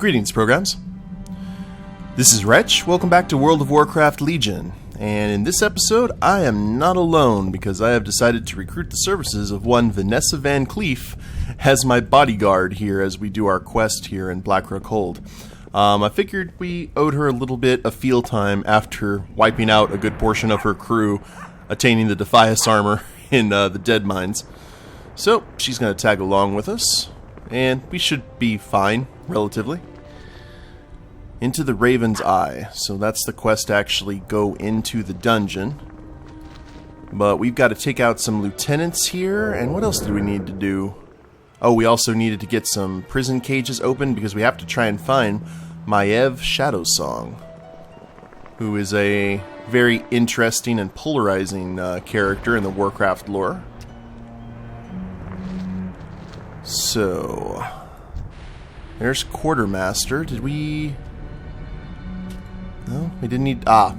Greetings, programs. This is Wretch. Welcome back to World of Warcraft Legion. And in this episode, I am not alone because I have decided to recruit the services of one Vanessa VanCleef as my bodyguard here as we do our quest here in Black Rook Hold. I figured we owed her a little bit of field time after wiping out a good portion of her crew, attaining the Defias armor in the Dead Mines. So, she's going to tag along with us, and we should be fine, relatively. Into the Raven's Eye. So that's the quest to actually go into the dungeon. But we've got to take out some lieutenants here. And what else do we need to do? Oh, we also needed to get some prison cages open because we have to try and find Maiev Shadowsong, who is a very interesting and polarizing character in the Warcraft lore. So, there's Quartermaster. Did we... No, we didn't need... Ah,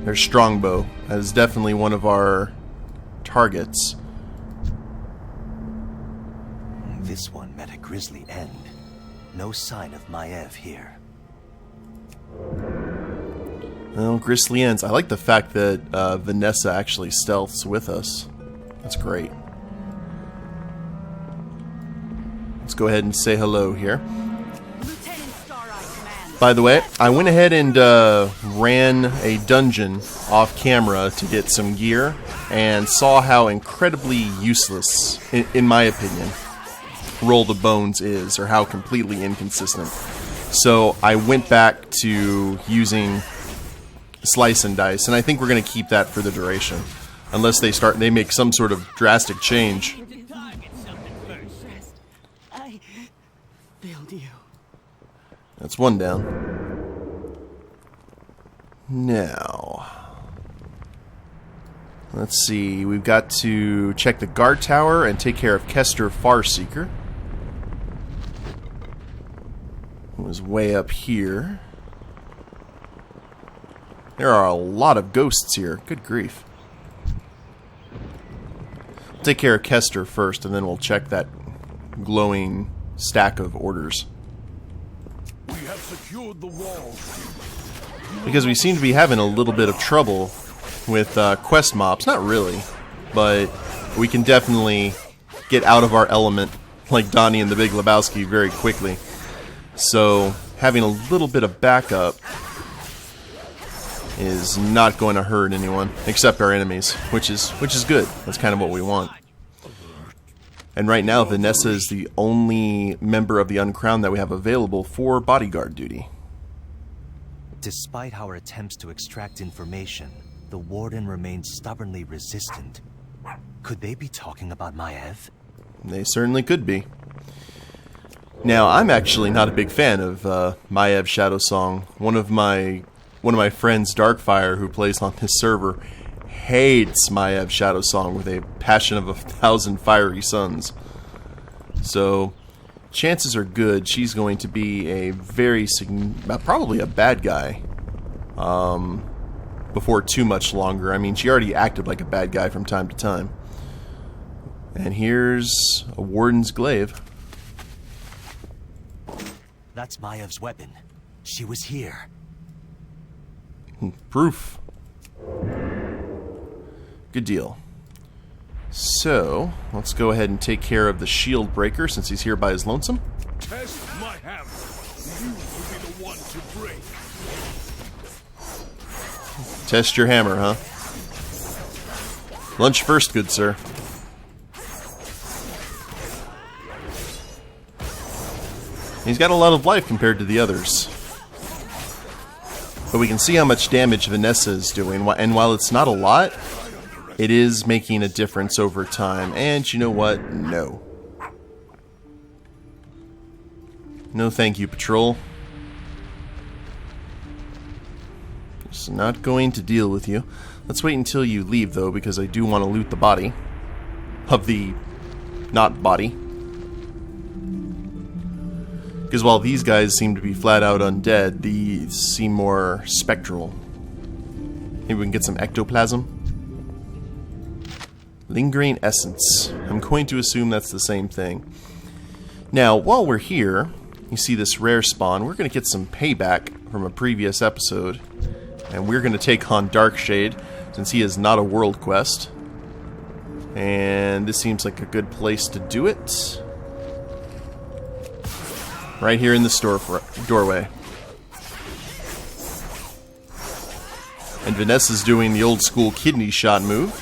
there's Strongbow. That is definitely one of our targets. This one met a grisly end. No sign of Maiev here. Well, grisly ends. I like the fact that Vanessa actually stealths with us. That's great. Let's go ahead and say hello here. By the way, I went ahead and ran a dungeon off camera to get some gear and saw how incredibly useless, in my opinion, Roll the Bones is, or how completely inconsistent. So I went back to using Slice and Dice, and I think we're going to keep that for the duration, unless they make some sort of drastic change. That's one down. Now, let's see. We've got to check the guard tower and take care of Kester Farseeker, who was way up here. There are a lot of ghosts here. Good grief. We'll take care of Kester first, and then we'll check that glowing stack of orders. We have secured the wall. Because we seem to be having a little bit of trouble with quest mobs. Not really, but we can definitely get out of our element like Donnie and the Big Lebowski very quickly. So having a little bit of backup is not going to hurt anyone except our enemies, which is good. That's kind of what we want. And right now, Vanessa is the only member of the Uncrowned that we have available for bodyguard duty. Despite our attempts to extract information, the Warden remains stubbornly resistant. Could they be talking about Maiev? They certainly could be. Now, I'm actually not a big fan of Maiev Shadowsong. One of my friends, Darkfire, who plays on this server, hates Maiev Shadowsong with a passion of 1,000 fiery suns. So, chances are good she's going to be a very probably a bad guy before too much longer. I mean, she already acted like a bad guy from time to time. And here's a Warden's glaive. That's Maiev's weapon. She was here. Proof. Good deal. So, let's go ahead and take care of the shield breaker since he's here by his lonesome. Test my hammer. You will be the one to break. Test your hammer, huh? Lunch first, good sir. He's got a lot of life compared to the others. But we can see how much damage Vanessa is doing, and while it's not a lot, it is making a difference over time. And you know what? No. No thank you, patrol. Just not going to deal with you. Let's wait until you leave, though, because I do want to loot the body. Of the... not body. Because while these guys seem to be flat out undead, these seem more spectral. Maybe we can get some ectoplasm? Lingering Essence. I'm going to assume that's the same thing. Now, while we're here, you see this rare spawn. We're going to get some payback from a previous episode. And we're going to take on Darkshade, since he is not a world quest. And this seems like a good place to do it. Right here in the doorway. And Vanessa's doing the old school kidney shot move.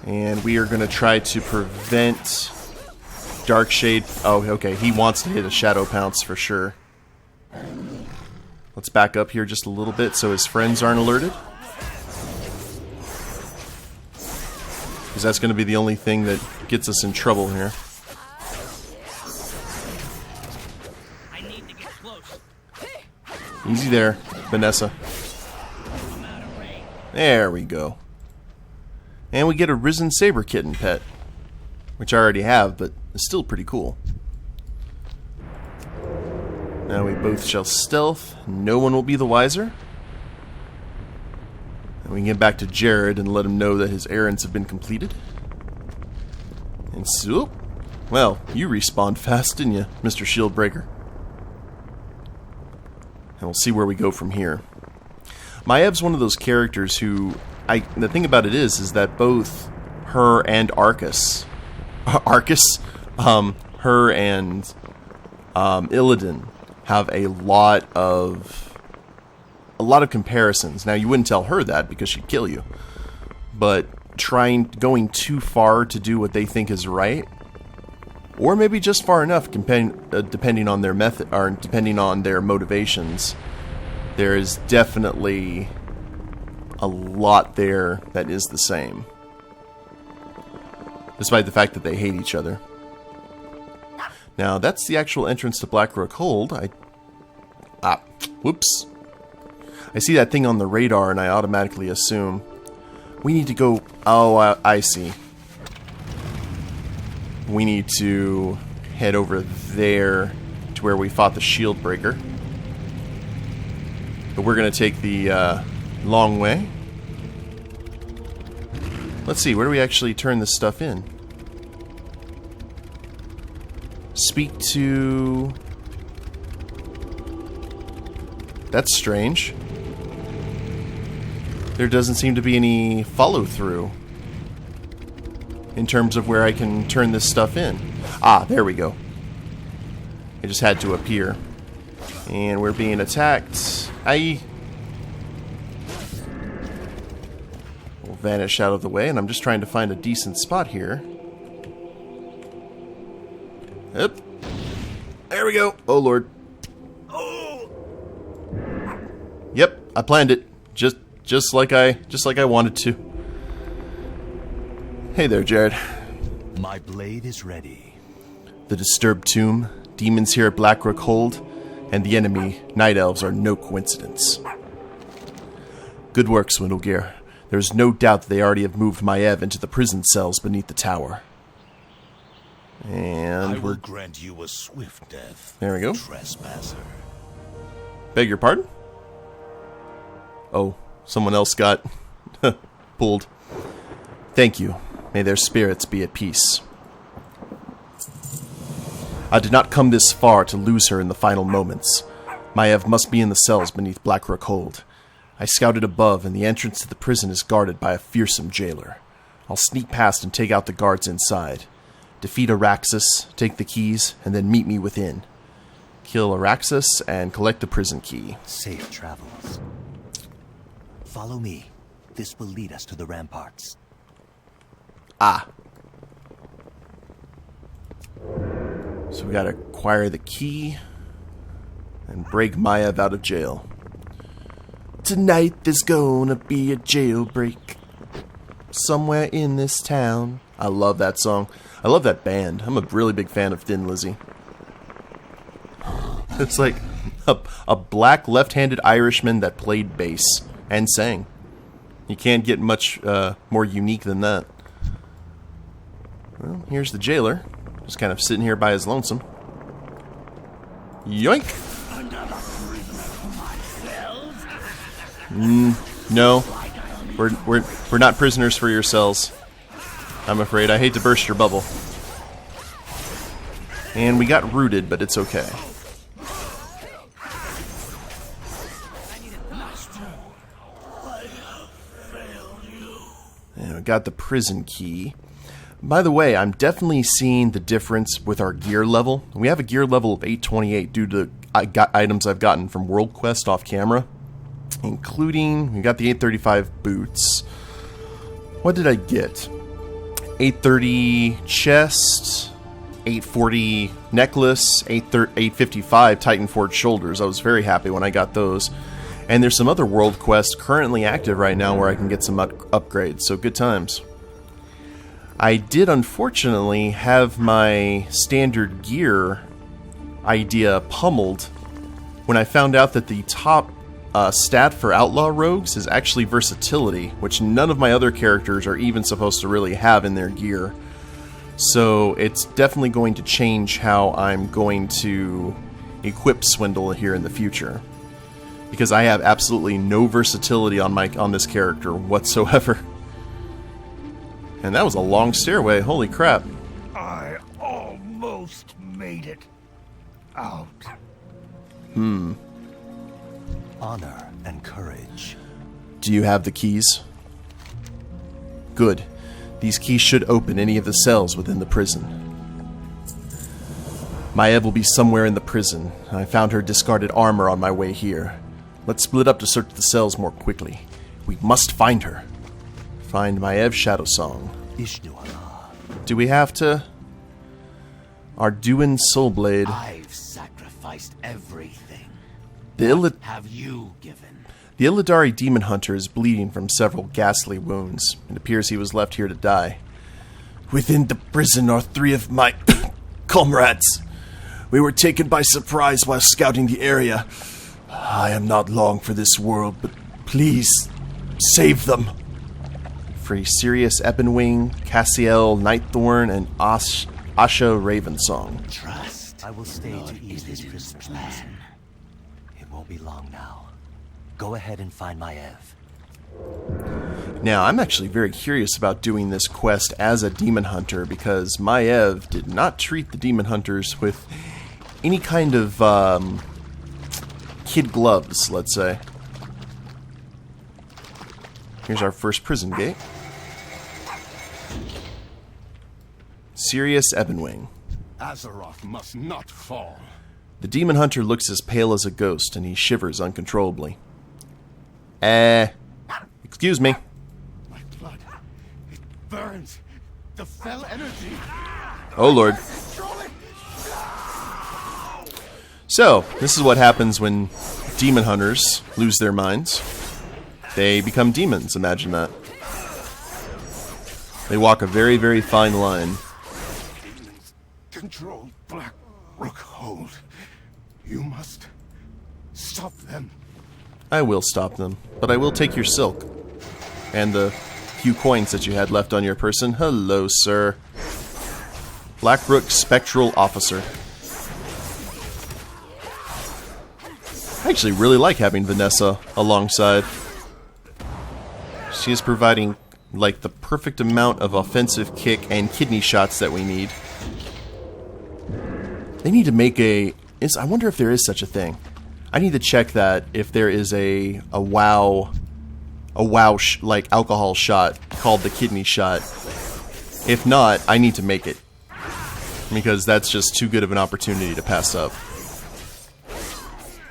And we are going to try to prevent Darkshade. Oh, okay, he wants to hit a Shadow Pounce for sure. Let's back up here just a little bit so his friends aren't alerted. Because that's going to be the only thing that gets us in trouble here. Easy there, Vanessa. There we go. And we get a Risen Saber Kitten pet. Which I already have, but it's still pretty cool. Now we both shall stealth. No one will be the wiser. And we can get back to Jared and let him know that his errands have been completed. And so... well, you respawned fast, didn't you, Mr. Shieldbreaker? And we'll see where we go from here. Maiev's one of those characters who... the thing about it is that both her and Arcus... her and Illidan have a lot of comparisons. Now, you wouldn't tell her that because she'd kill you. But going too far to do what they think is right, or maybe just far enough, depending on their method or depending on their motivations, there is definitely a lot there that is the same, despite the fact that they hate each other. Now, that's the actual entrance to Black Rook Hold. Whoops. I see that thing on the radar and I automatically assume we need to go... oh, I see. We need to head over there to where we fought the Shieldbreaker. But we're going to take the long way. Let's see, where do we actually turn this stuff in? Speak to... that's strange. There doesn't seem to be any follow-through in terms of where I can turn this stuff in. Ah, there we go. It just had to appear. And we're being attacked. We'll vanish out of the way, and I'm just trying to find a decent spot here. Yep. There we go. Oh, Lord. Yep, I planned it. Just like I wanted to. Hey there, Jared. My blade is ready. The disturbed tomb, demons here at Black Rook Hold, and the enemy, night elves, are no coincidence. Good work, Swindlegear. There is no doubt that they already have moved Maiev into the prison cells beneath the tower. And I will grant you a swift death. There we go. Trespasser. Beg your pardon? Oh, someone else got pulled. Thank you. May their spirits be at peace. I did not come this far to lose her in the final moments. Maiev must be in the cells beneath Black Rook Hold. I scouted above, and the entrance to the prison is guarded by a fearsome jailer. I'll sneak past and take out the guards inside. Defeat Araxis, take the keys, and then meet me within. Kill Araxis and collect the prison key. Safe travels. Follow me. This will lead us to the ramparts. Ah. So we gotta acquire the key and break Maiev out of jail. Tonight there's gonna be a jailbreak somewhere in this town. I love that song. I love that band. I'm a really big fan of Thin Lizzy. It's like a black left-handed Irishman that played bass and sang. You can't get much more unique than that. Well, here's the jailer. Just kind of sitting here by his lonesome. Yoink! No. We're not prisoners for your cells. I'm afraid. I hate to burst your bubble. And we got rooted, but it's okay. And we got the prison key. By the way, I'm definitely seeing the difference with our gear level. We have a gear level of 828 due to items I've gotten from World Quest off camera. Including, we got the 835 boots. What did I get? 830 chest, 840 necklace, 855 Titan Forge shoulders. I was very happy when I got those. And there's some other World Quests currently active right now where I can get some upgrades, so good times. I did unfortunately have my standard gear idea pummeled when I found out that the top stat for Outlaw rogues is actually versatility, which none of my other characters are even supposed to really have in their gear. So it's definitely going to change how I'm going to equip Swindle here in the future. Because I have absolutely no versatility on this character whatsoever. And that was a long stairway, holy crap. I almost made it out. Honor and courage. Do you have the keys? Good. These keys should open any of the cells within the prison. Maiev will be somewhere in the prison. I found her discarded armor on my way here. Let's split up to search the cells more quickly. We must find her. Find Maiev Shadowsong. Do we have to? Arduin Soulblade. I've sacrificed everything. What have you given? The Illidari demon hunter is bleeding from several ghastly wounds. It appears he was left here to die. Within the prison are 3 of my comrades. We were taken by surprise while scouting the area. I am not long for this world, but please, save them. Free Sirius Ebonwing, Cassiel Nightthorn, and Asha Ravensong. Trust. I will stay to ease this prisoner's pain. It won't be long now. Go ahead and find Maiev. Now, I'm actually very curious about doing this quest as a demon hunter because Maiev did not treat the demon hunters with any kind of kid gloves, let's say. Here's our first prison gate. Sirius Ebonwing. Azeroth must not fall. The demon hunter looks as pale as a ghost, and he shivers uncontrollably. Excuse me. My blood, it burns. The fell energy. Oh, Lord. So, this is what happens when demon hunters lose their minds. They become demons, imagine that. They walk a very, very fine line. Demons control Black Rook Hold. You must stop them. I will stop them, but I will take your silk. And the few coins that you had left on your person. Hello, sir. Black Rook Spectral Officer. I actually really like having Vanessa alongside. She is providing, like, the perfect amount of offensive kick and kidney shots that we need. They need to make I wonder if there is such a thing. I need to check that if there is a WoW like alcohol shot called the kidney shot. If not, I need to make it because that's just too good of an opportunity to pass up.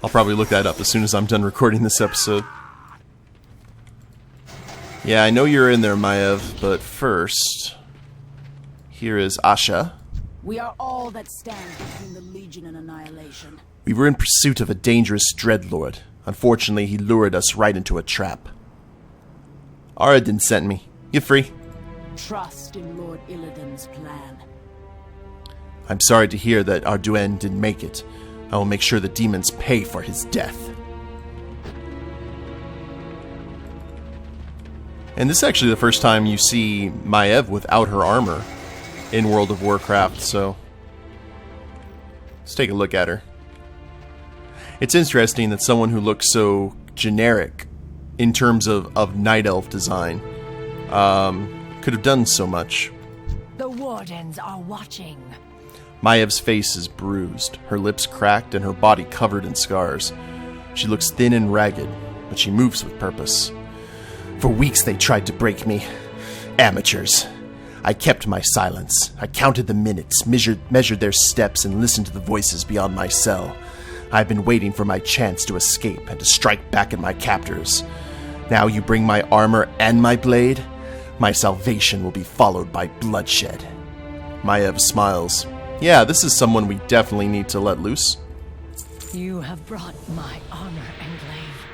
I'll probably look that up as soon as I'm done recording this episode. Yeah, I know you're in there, Maiev, but first, here is Asha. We are all that stand between the Legion and annihilation. We were in pursuit of a dangerous dreadlord. Unfortunately, he lured us right into a trap. Aradin sent me. You free? Trust in Lord Illidan's plan. I'm sorry to hear that Arduin didn't make it. I will make sure the demons pay for his death. And this is actually the first time you see Maiev without her armor in World of Warcraft, so let's take a look at her. It's interesting that someone who looks so generic in terms of Night Elf design could have done so much. The Wardens are watching. Maiev's face is bruised, her lips cracked, and her body covered in scars. She looks thin and ragged, but she moves with purpose. For weeks they tried to break me. Amateurs. I kept my silence. I counted the minutes, measured their steps, and listened to the voices beyond my cell. I've been waiting for my chance to escape and to strike back at my captors. Now you bring my armor and my blade? My salvation will be followed by bloodshed. Maiev smiles. Yeah, this is someone we definitely need to let loose. You have brought my armor and glaive.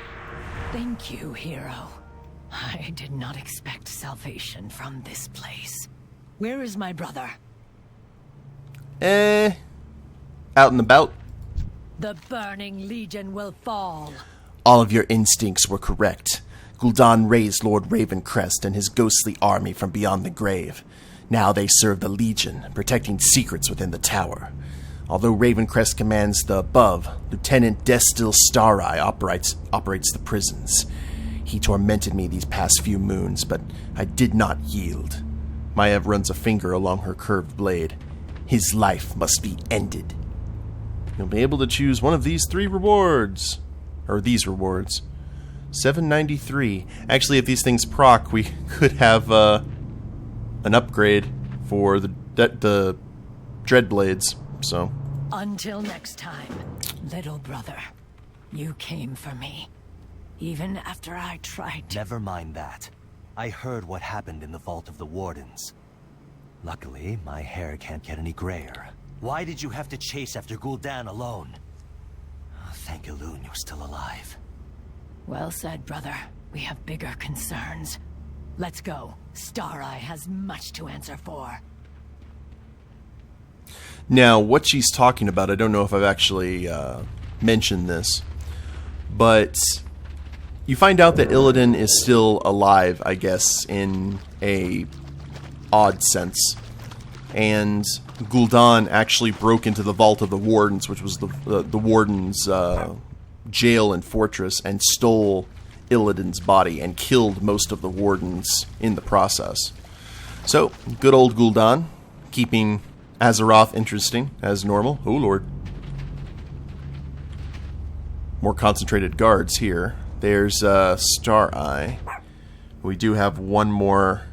Thank you, hero. I did not expect salvation from this place. Where is my brother? Out and about. The Burning Legion will fall. All of your instincts were correct. Gul'dan raised Lord Ravencrest and his ghostly army from beyond the grave. Now they serve the Legion, protecting secrets within the tower. Although Ravencrest commands the above, Lieutenant Destil Stareye operates the prisons. He tormented me these past few moons, but I did not yield. Maiev runs a finger along her curved blade. His life must be ended. You'll be able to choose one of these three rewards. Or these rewards. 793. Actually, if these things proc, we could have an upgrade for the Dread Blades. So. Until next time, little brother. You came for me. Even after I tried to... Never mind that. I heard what happened in the vault of the Wardens. Luckily, my hair can't get any grayer. Why did you have to chase after Gul'dan alone? Oh, thank Elune you're still alive. Well said, brother. We have bigger concerns. Let's go. Stareye has much to answer for. Now, what she's talking about, I don't know if I've actually mentioned this, but you find out that Illidan is still alive, I guess, in a odd sense. And Gul'dan actually broke into the Vault of the Wardens, which was the Warden's jail and fortress, and stole Illidan's body and killed most of the Wardens in the process. So, good old Gul'dan, keeping Azeroth interesting, as normal. Oh, Lord. More concentrated guards here. There's Stareye. We do have one more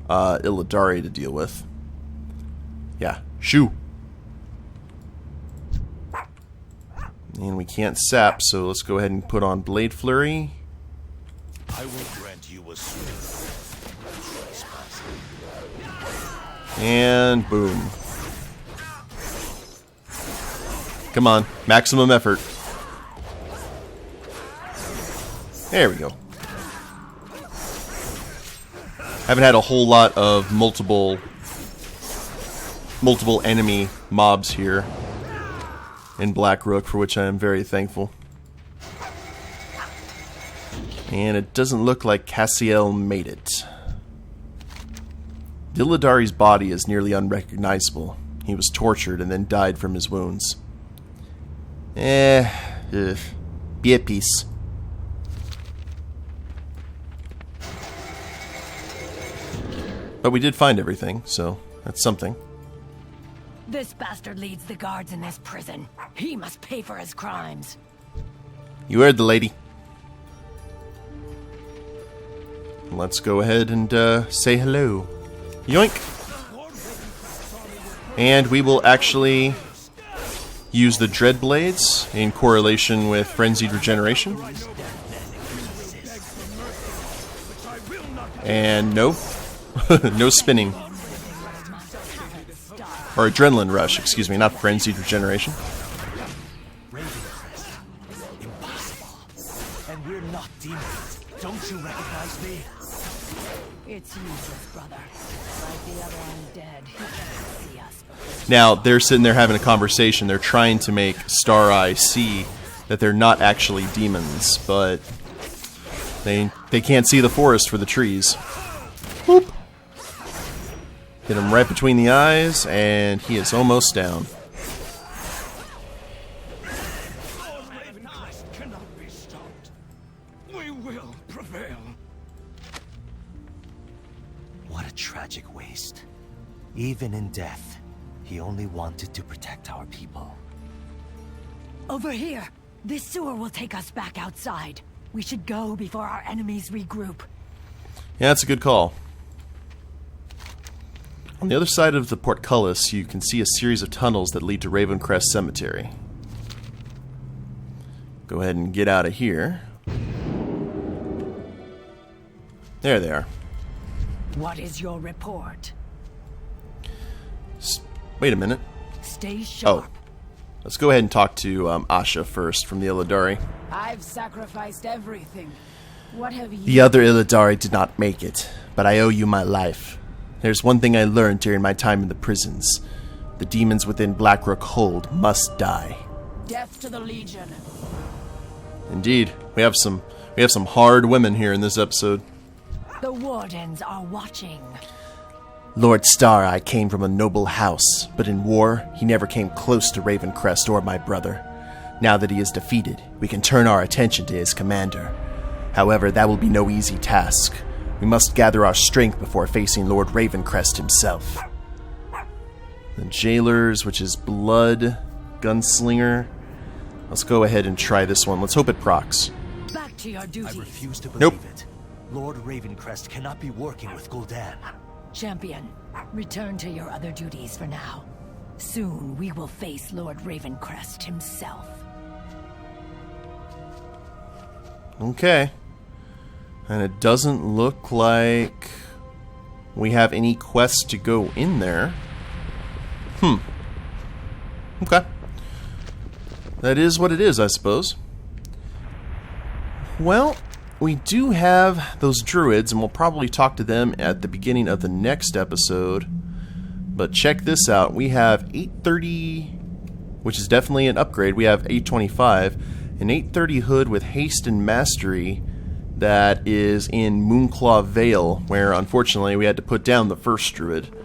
Illidari to deal with. Yeah, shoo. And we can't sap, so let's go ahead and put on Blade Flurry. I will grant you a And boom. Come on, maximum effort. There we go. Haven't had a whole lot of multiple enemy mobs here in Black Rook, for which I am very thankful. And it doesn't look like Cassiel made it. Illidari's body is nearly unrecognizable. He was tortured and then died from his wounds. Be at peace. But we did find everything, so that's something. This bastard leads the guards in this prison. He must pay for his crimes. You heard the lady. Let's go ahead and say hello. Yoink! And we will actually use the Dread Blades in correlation with Frenzied Regeneration. And no. No spinning. Or Adrenaline Rush, excuse me, not Frenzied Regeneration. Impossible. And we're not demons. Don't you recognize me? It's useless, brother. Like the other undead, he can't see us. Now, they're sitting there having a conversation. They're trying to make Stareye see that they're not actually demons, but they can't see the forest for the trees. Whoop. Hit him right between the eyes, and he is almost down. cannot be stopped. We will prevail. What a tragic waste. Even in death, He only wanted to protect our people. Over here! This sewer will take us back outside. We should go before our enemies regroup. Yeah, that's a good call. On the other side of the portcullis, you can see a series of tunnels that lead to Ravencrest Cemetery. Go ahead and get out of here. There they are. What is your report? Wait a minute. Stay sharp. Oh. Let's go ahead and talk to Asha first from the Illidari. I've sacrificed everything. What have you... The other Illidari did not make it, but I owe you my life. There's one thing I learned during my time in the prisons. The demons within Black Rook Hold must die. Death to the Legion. Indeed. We have some hard women here in this episode. The Wardens are watching. Lord Stareye came from a noble house, but in war, he never came close to Ravencrest or my brother. Now that he is defeated, we can turn our attention to his commander. However, that will be no easy task. We must gather our strength before facing Lord Ravencrest himself. The Jailers, which is Blood, Gunslinger. Let's go ahead and try this one. Let's hope it procs. Back to your I duties. refuse to believe Nope. it. Lord Ravencrest cannot be working with Gul'dan. Champion, return to your other duties for now. Soon we will face Lord Ravencrest himself. Okay. And it doesn't look like we have any quests to go in there. Okay. That is what it is, I suppose. Well, we do have those druids, and we'll probably talk to them at the beginning of the next episode. But check this out. We have 830, which is definitely an upgrade. We have 825, an 830 hood with haste and mastery that is in Moonclaw Vale, where unfortunately we had to put down the first druid.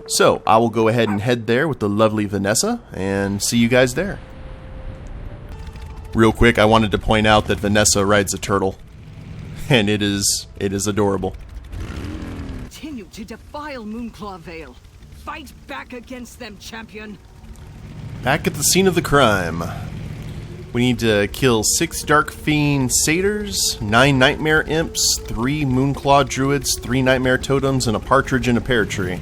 So I will go ahead and head there with the lovely Vanessa, and see you guys there. Real quick, I wanted to point out that Vanessa rides a turtle. And it is adorable. Continue to defile Moonclaw Vale. Fight back against them, champion. Back at the scene of the crime. We need to kill 6 Dark Fiend Satyrs, 9 Nightmare Imps, 3 Moonclaw Druids, 3 Nightmare Totems, and a Partridge in a Pear Tree.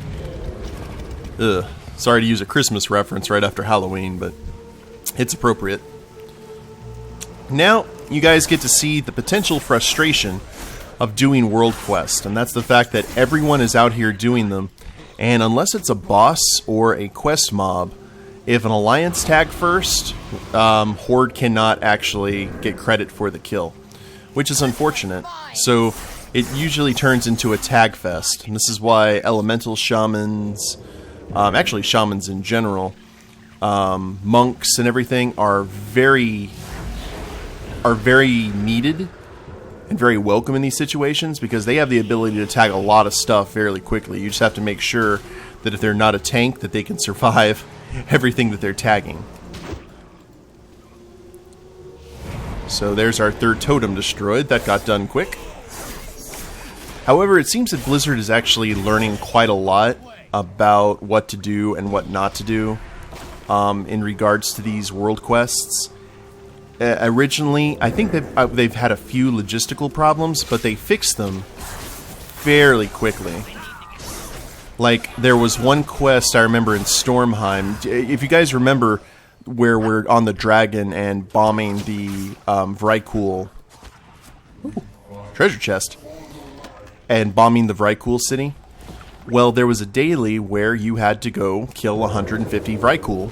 Ugh. Sorry to use a Christmas reference right after Halloween, but it's appropriate. Now, you guys get to see the potential frustration of doing world quests, and that's the fact that everyone is out here doing them, and unless it's a boss or a quest mob, if an alliance tag first, Horde cannot actually get credit for the kill, which is unfortunate. So it usually turns into a tag fest, and this is why elemental shamans, actually shamans in general, monks and everything are very needed and very welcome in these situations, because they have the ability to tag a lot of stuff fairly quickly. You just have to make sure that if they're not a tank, that they can survive everything that they're tagging. So there's our 3rd totem destroyed. That got done quick. However, it seems that Blizzard is actually learning quite a lot about what to do and what not to do in regards to these world quests. Originally, I think they've had a few logistical problems, but they fixed them fairly quickly. Like, there was one quest I remember in Stormheim. If you guys remember where we're on the dragon and bombing the Vrykul treasure chest and bombing the Vrykul city, well, there was a daily where you had to go kill 150 Vrykul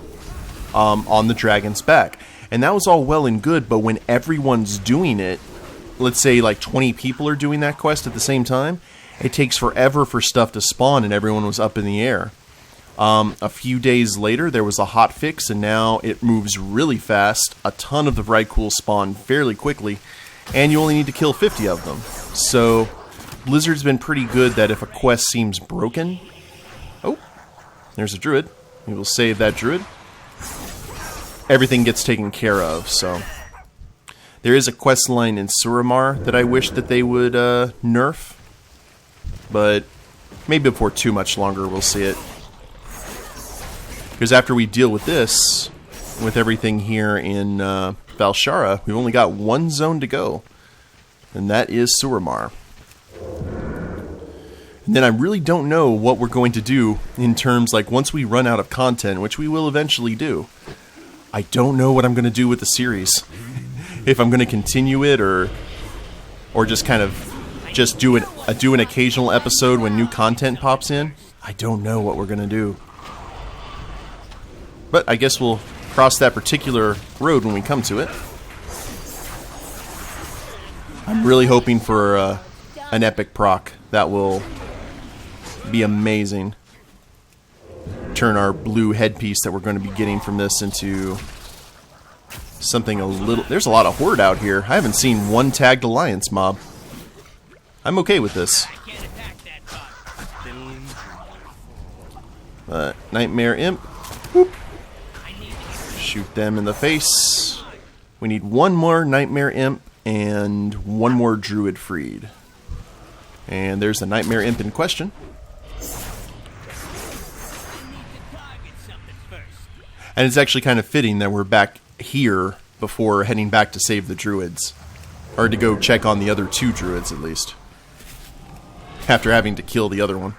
on the dragon's back. And that was all well and good, but when everyone's doing it, let's say like 20 people are doing that quest at the same time, it takes forever for stuff to spawn, and everyone was up in the air. A few days later, there was a hot fix, and now it moves really fast. A ton of the Vrykul spawn fairly quickly, and you only need to kill 50 of them. So Blizzard's been pretty good that if a quest seems broken... Oh, there's a druid. We will save that druid. Everything gets taken care of, so... There is a quest line in Suramar that I wish that they would nerf. But maybe before too much longer we'll see it. Because after we deal with this, with everything here in Valshara, we've only got one zone to go. And that is Suramar. And then I really don't know what we're going to do in terms, like, once we run out of content, which we will eventually do. I don't know what I'm going to do with the series. If I'm going to continue it, or just kind of just do an occasional episode when new content pops in. I don't know what we're going to do. But I guess we'll cross that particular road when we come to it. I'm really hoping for an epic proc. That will be amazing. Turn our blue headpiece that we're going to be getting from this into something a little... There's a lot of horde out here. I haven't seen one tagged alliance mob. I'm okay with this. Nightmare Imp. Whoop. Shoot them in the face. We need one more Nightmare Imp and one more Druid Freed. And there's the Nightmare Imp in question. And it's actually kind of fitting that we're back here before heading back to save the Druids. Or to go check on the other two Druids, at least. After having to kill the other one.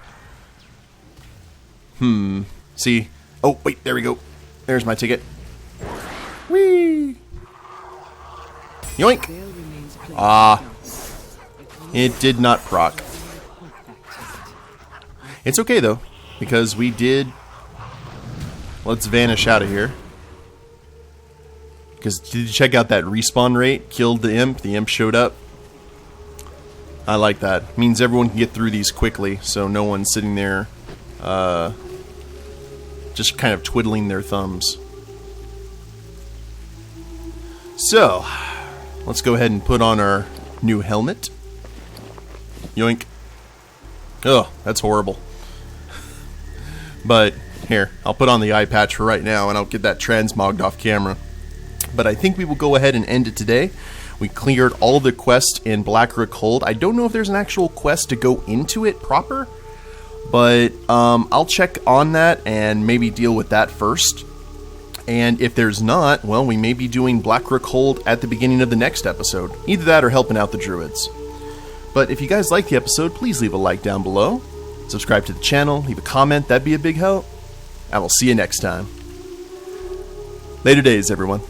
See? Oh, wait, there we go. There's my ticket. Whee! Yoink! Ah. It did not proc. It's okay, though, because we did... Let's vanish out of here. Because did you check out that respawn rate? Killed the imp. The imp showed up. I like that. It means everyone can get through these quickly, so no one's sitting there just kind of twiddling their thumbs. So, let's go ahead and put on our new helmet. Yoink. Oh, that's horrible. But, here, I'll put on the eye patch for right now, and I'll get that transmogged off camera. But I think we will go ahead and end it today. We cleared all the quests in Black Rook Hold. I don't know if there's an actual quest to go into it proper, but I'll check on that and maybe deal with that first. And if there's not, well, we may be doing Black Rook Hold at the beginning of the next episode. Either that or helping out the Druids. But if you guys like the episode, please leave a like down below. Subscribe to the channel, leave a comment, that'd be a big help. I will see you next time. Later days, everyone.